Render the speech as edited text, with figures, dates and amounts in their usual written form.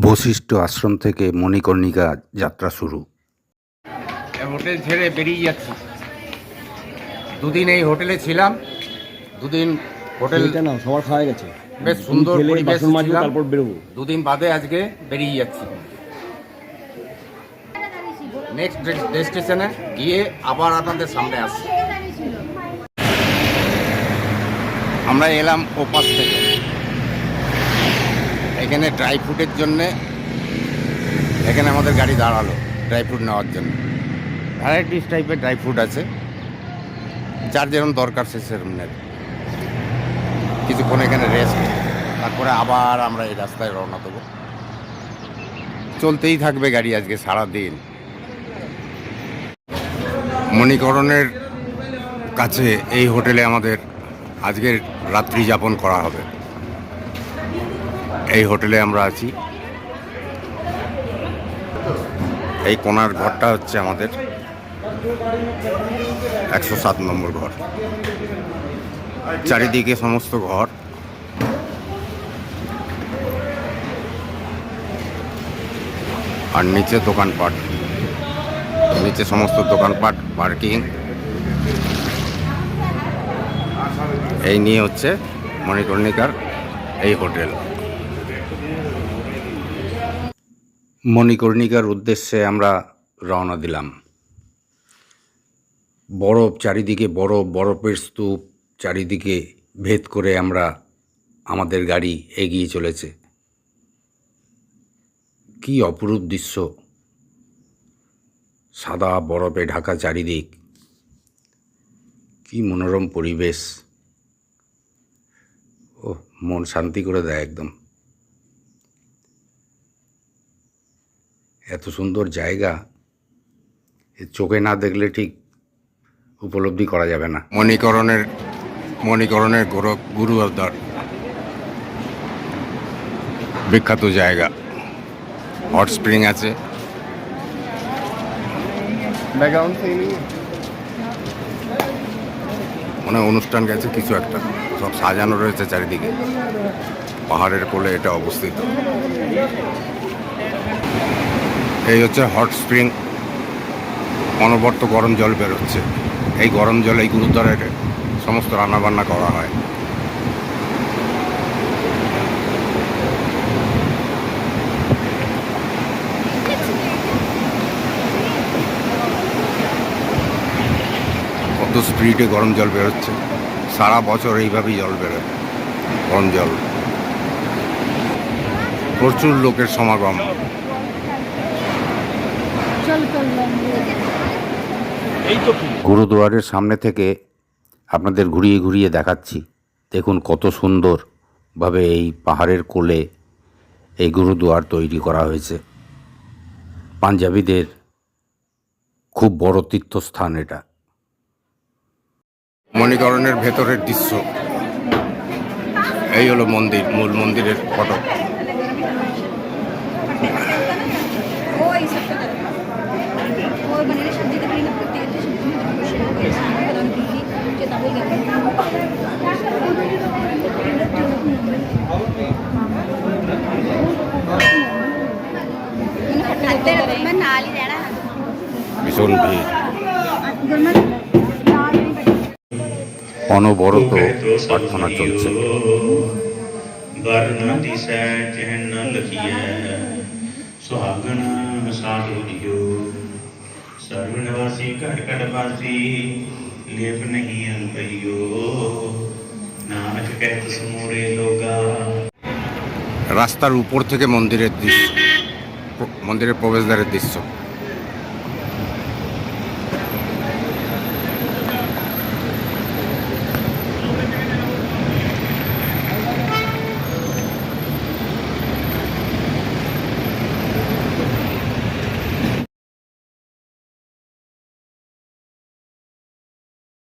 বশিষ্ঠ আশ্রম থেকে মণিকর্ণিকা যাত্রা শুরু। হোটেল ছেড়ে বেরিয়ে যাচ্ছি। দুদিন এই হোটেলে ছিলাম, দুদিন হোটেলটা না সবার খাওয়া গেছে, বেশ সুন্দর পরিবেশ ছিলাম। তারপর বেরোবো, দুদিন বাদে আজকে বেরিয়ে যাচ্ছি। নেক্সট ডেস্টিনেশনে গিয়ে আবার আপনাদের সামনে আসছি। আমরা এলাম ওপাশ থেকে, এখানে ড্রাই ফ্রুটের জন্যে এখানে আমাদের গাড়ি দাঁড়ালো ড্রাই ফ্রুট নেওয়ার জন্য। ভ্যারাইটিস টাইপের ড্রাই ফ্রুট আছে, যার যেরকম দরকার সে সেরকম নেবে। কিছুক্ষণ এখানে রেস্ট, তারপরে আবার আমরা এই রাস্তায় রওনা দেবো। চলতেই থাকবে গাড়ি আজকে সারাদিন। মণিকরণের কাছে এই হোটেলে আমাদের আজকের রাত্রি যাপন করা হবে। এই হোটেলে আমরা আছি। এই কোণার ঘরটা হচ্ছে আমাদের 107 নম্বর ঘর। চারিদিকে সমস্ত ঘর, আর নিচে দোকানপাট, নিচে সমস্ত দোকানপাট, পার্কিং। এই নিয়ে হচ্ছে মণিকর্ণিকার এই হোটেল। মণিকর্ণিকার উদ্দেশ্যে আমরা রওনা দিলাম। বরফ চারিদিকে, বরফের স্তূপ চারিদিকে ভেদ করে আমাদের গাড়ি এগিয়ে চলেছে। কি অপরূপ দৃশ্য! সাদা বরফে ঢাকা চারিদিক, কি মনোরম পরিবেশ! ও, মন শান্তি করে দেয় একদম। এত সুন্দর জায়গা চোখে না দেখলে ঠিক উপলব্ধি করা যাবে না। মণিকরণের গুরুদ্বার, বিখ্যাত জায়গা। হট স্প্রিং আছে, মানে অনুষ্ঠান গেছে কিছু একটা, সব সাজানো রয়েছে চারিদিকে। পাহাড়ের কোলে এটা অবস্থিত। এই হচ্ছে হট স্প্রিং, অনবরত গরম জল বেরোচ্ছে। এই গরম জল এই গুরুদ্বারের সমস্ত রান্নাবান্না করা হয়। কত স্পিডে গরম জল বেরোচ্ছে, সারা বছর এইভাবেই জল বেরোয়, গরম জল। প্রচুর লোকের সমাগম। গুরুদুয়ারের সামনে থেকে আপনাদের ঘুরিয়ে ঘুরিয়ে দেখাচ্ছি। দেখুন কত সুন্দরভাবে এই পাহাড়ের কোলে এই গুরুদুয়ার তৈরি করা হয়েছে। পাঞ্জাবিদের খুব বড় তীর্থস্থান এটা। মণিকরণের ভেতরের দৃশ্য। এই হলো মন্দির, মূল মন্দিরের ফটো। ভীষণ ভিড়, অনবরত প্রার্থনা চলছে। सुहागन साधु जियो सर्वनवासी घट घट बासी लेप नहीं अनपइयो नानक कहत समूरे लोगा। রাস্তার উপর থেকে মন্দিরের দৃশ্য, মন্দিরের প্রবেশদ্বারের দৃশ্য।